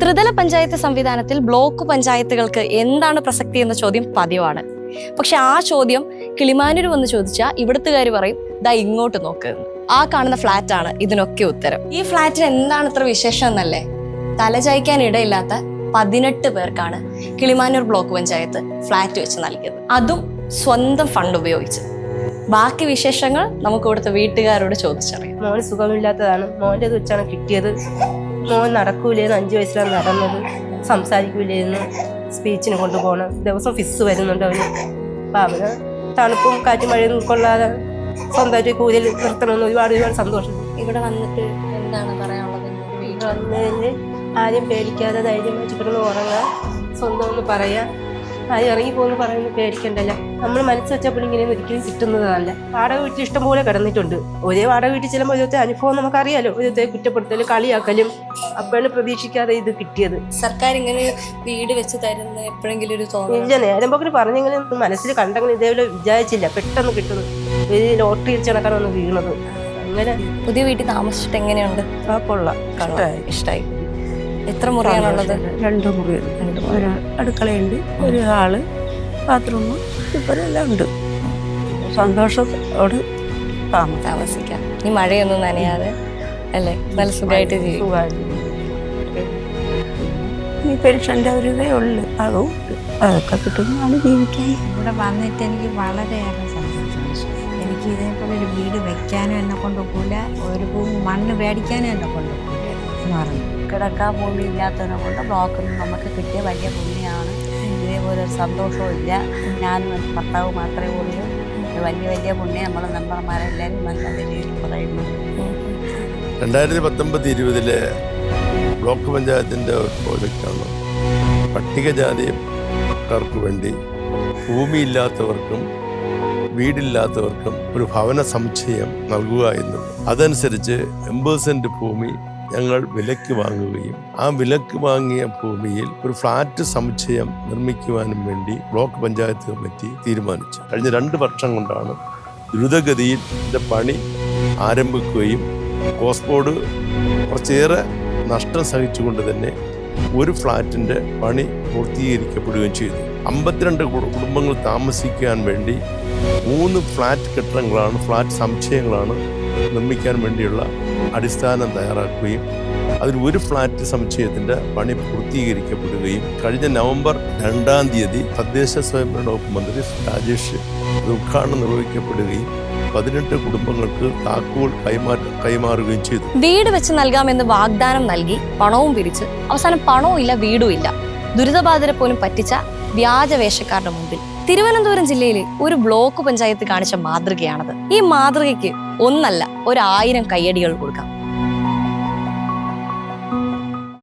ത്രിതല പഞ്ചായത്ത് സംവിധാനത്തിൽ ബ്ലോക്ക് പഞ്ചായത്തുകൾക്ക് എന്താണ് പ്രസക്തി എന്ന ചോദ്യം പതിവാണ്. പക്ഷെ ആ ചോദ്യം കിളിമാനൂർ വന്ന് ചോദിച്ചാൽ ഇവിടുത്തുകാർ പറയും ദാ ഇങ്ങോട്ട് നോക്ക്. ആ കാണുന്ന ഫ്ലാറ്റാണ് ഇതിനൊക്കെ ഉത്തരം. ഈ ഫ്ലാറ്റിന് എന്താണ് ഇത്ര വിശേഷം എന്നല്ലേ? തലചായ്ക്കാൻ ഇടയില്ലാത്ത 18 പേർക്കാണ് കിളിമാനൂർ ബ്ലോക്ക് പഞ്ചായത്ത് ഫ്ലാറ്റ് വെച്ച് നൽകിയത്, അതും സ്വന്തം ഫണ്ട് ഉപയോഗിച്ച്. ബാക്കി വിശേഷങ്ങൾ നമുക്ക് ഇവിടുത്തെ വീട്ടുകാരോട് ചോദിച്ചറിയാം. മോന് സുഖമില്ലാത്തതാണ്, മോൻ്റെ വെച്ചാണ് കിട്ടിയത്. മോൻ നടക്കൂലേന്ന് 5 വയസ്സിലാണ് നടന്നത്, സംസാരിക്കൂലേന്ന്, സ്പീച്ചിന് കൊണ്ടുപോകണം. ദിവസം ഫിസ് വരുന്നുണ്ട് അവന്. അപ്പം അവന് തണുപ്പും കാറ്റും മഴയൊന്നും കൊള്ളാതെ സ്വന്തമായിട്ട് കൂലിൽ നിർത്തണമെന്ന് ഒരുപാട് സന്തോഷം. ഇവിടെ വന്നിട്ട് എന്താണ് പറയാനുള്ളത്? വന്നതിന് ആരും പേടിക്കാതെ ധൈര്യമായി കിടന്ന് ഉറങ്ങുക, സ്വന്തം ഒന്ന് പറയാം. ആരും ഇറങ്ങിപ്പോന്ന് പറയുന്നത് പേടിക്കണ്ടല്ല. നമ്മൾ മനസ്സ് വെച്ചപ്പോൾ ഇങ്ങനെയൊന്നും ഒരിക്കലും കിട്ടുന്നതല്ല. വാടക വീട്ടിൽ ഇഷ്ടംപോലെ കിടന്നിട്ടുണ്ട്. ഒരേ വാടക വീട്ടിൽ ചെല്ലുമ്പോൾ ഓരോരുത്തർ അനുഭവം നമുക്കറിയാലോ, ഓരോരുത്തരെ കുറ്റപ്പെടുത്തലും കളിയാക്കലും. അപ്പോഴാണ് പ്രതീക്ഷിക്കാതെ ഇത് കിട്ടിയത്. സർക്കാർ ഇങ്ങനെ വീട് വെച്ച് തരുന്ന എപ്പോഴെങ്കിലും ഒരു ഇല്ല, നേരം പോക്കിന് പറഞ്ഞെങ്കിലും മനസ്സിൽ കണ്ടെങ്കിലും ഇതേപോലെ വിചാരിച്ചില്ല പെട്ടെന്ന് കിട്ടുന്നു. ഒരു ലോട്ടറി ചെണക്കാണ് വീണത്. അങ്ങനെ പുതിയ വീട്ടിൽ താമസിച്ചിട്ട് എങ്ങനെയുണ്ട്? ഇഷ്ടായി. എത്ര മുറിയാണുള്ളത്? 2 മുറിയുണ്ട്. ഒരു അടുക്കളയുണ്ട്, ഒരു ഹാള്, ബാത്റൂം, എല്ലാം ഉണ്ട്. സന്തോഷത്തോട് താമസിക്കാം. ഈ മഴയൊന്നും നനയാതെ അല്ലേ? നല്ല സുഖമായിട്ട് ജീവിക്കും. ഈ പെൻഷൻ്റെ ഒരു ഇതേ ഉള്ളു, അതും അതൊക്കെ കിട്ടുന്നതാണ് ജീവിക്കാൻ. ഇവിടെ വന്നിട്ട് എനിക്ക് വളരെയേറെ സന്തോഷമാണ്. എനിക്ക് ഇതേപോലെ ഒരു വീട് വെക്കാനും എന്നെ കൊണ്ടുപോകില്ല, ഒരു മണ്ണ് മേടിക്കാനും എന്നെ കൊണ്ടുപോകില്ല എന്ന് പറഞ്ഞു. കിടക്കാൻ പോലും ഇല്ലാത്തതിനെ കൊണ്ട് ബ്ലോക്കിൽ നിന്ന് നമുക്ക് കിട്ടിയ വലിയ പുണ്യമാണ്. ഇതേപോലെ ഒരു സന്തോഷവും ഇല്ല. ഞാനും എൻ്റെ ഭർത്താവ് മാത്രമേ ഉള്ളൂ. വലിയ വലിയ പുണ്യം നമ്മളെ മെമ്പർമാരെല്ലാവരും നല്ല രീതിയിൽ പറയുന്നു. 2019-20 ബ്ലോക്ക് പഞ്ചായത്തിൻ്റെ ഒരു പ്രോജക്റ്റാണ് പട്ടികജാതിക്കാർക്ക് വേണ്ടി ഭൂമിയില്ലാത്തവർക്കും വീടില്ലാത്തവർക്കും ഒരു ഭവന സമുച്ചയം നൽകുക എന്നുള്ളത്. അതനുസരിച്ച് 80 സെൻറ്റ് ഭൂമി ഞങ്ങൾ വിലയ്ക്ക് വാങ്ങുകയും ആ വിലയ്ക്ക് വാങ്ങിയ ഭൂമിയിൽ ഒരു ഫ്ലാറ്റ് സമുച്ചയം നിർമ്മിക്കുവാനും വേണ്ടി ബ്ലോക്ക് പഞ്ചായത്ത് കമ്മിറ്റി തീരുമാനിച്ചു. കഴിഞ്ഞ 2 വർഷം കൊണ്ടാണ് ദ്രുതഗതിയിൽ ഇതിൻ്റെ പണി ആരംഭിക്കുകയും കോസ്ബോർഡ് കുറച്ചേറെ നഷ്ടം സഹിച്ചുകൊണ്ട് തന്നെ ഒരു ഫ്ലാറ്റിൻ്റെ പണി പൂർത്തീകരിക്കപ്പെടുകയും ചെയ്തു. 52 കുടുംബങ്ങൾ താമസിക്കാൻ വേണ്ടി 3 ഫ്ലാറ്റ് കെട്ടിടങ്ങളാണ്, ഫ്ലാറ്റ് സമുച്ചയങ്ങളാണ് നിർമ്മിക്കാൻ വേണ്ടിയുള്ള അടിസ്ഥാനം തയ്യാറാക്കുകയും അതിൽ ഒരു ഫ്ലാറ്റ് സമുച്ചയത്തിൻ്റെ പണി പൂർത്തീകരിക്കപ്പെടുകയും കഴിഞ്ഞ നവംബർ 2-ാം തീയതി തദ്ദേശ സ്വയംഭരണ വകുപ്പ് മന്ത്രി രാജേഷ് അത് ഉദ്ഘാടനം നിർവഹിക്കപ്പെടുകയും 18 കുടുംബങ്ങൾക്ക് താക്കോൽ കൈമാറുകയും ചെയ്തു. വീട് വെച്ച് നൽകാമെന്ന് വാഗ്ദാനം നൽകി പണവും പിരിച്ച് അവസാനം പണവും ഇല്ല, വീടും ഇല്ല. ദുരിതബാധിതരെ പോലും പറ്റിച്ച വ്യാജവേഷക്കാരുടെ മുമ്പിൽ തിരുവനന്തപുരം ജില്ലയിലെ ഒരു ബ്ലോക്ക് പഞ്ചായത്ത് കാണിച്ച മാതൃകയാണത്. ഈ മാതൃകയ്ക്ക് 1 അല്ല 1000 കയ്യടികൾ കൊടുക്കാം.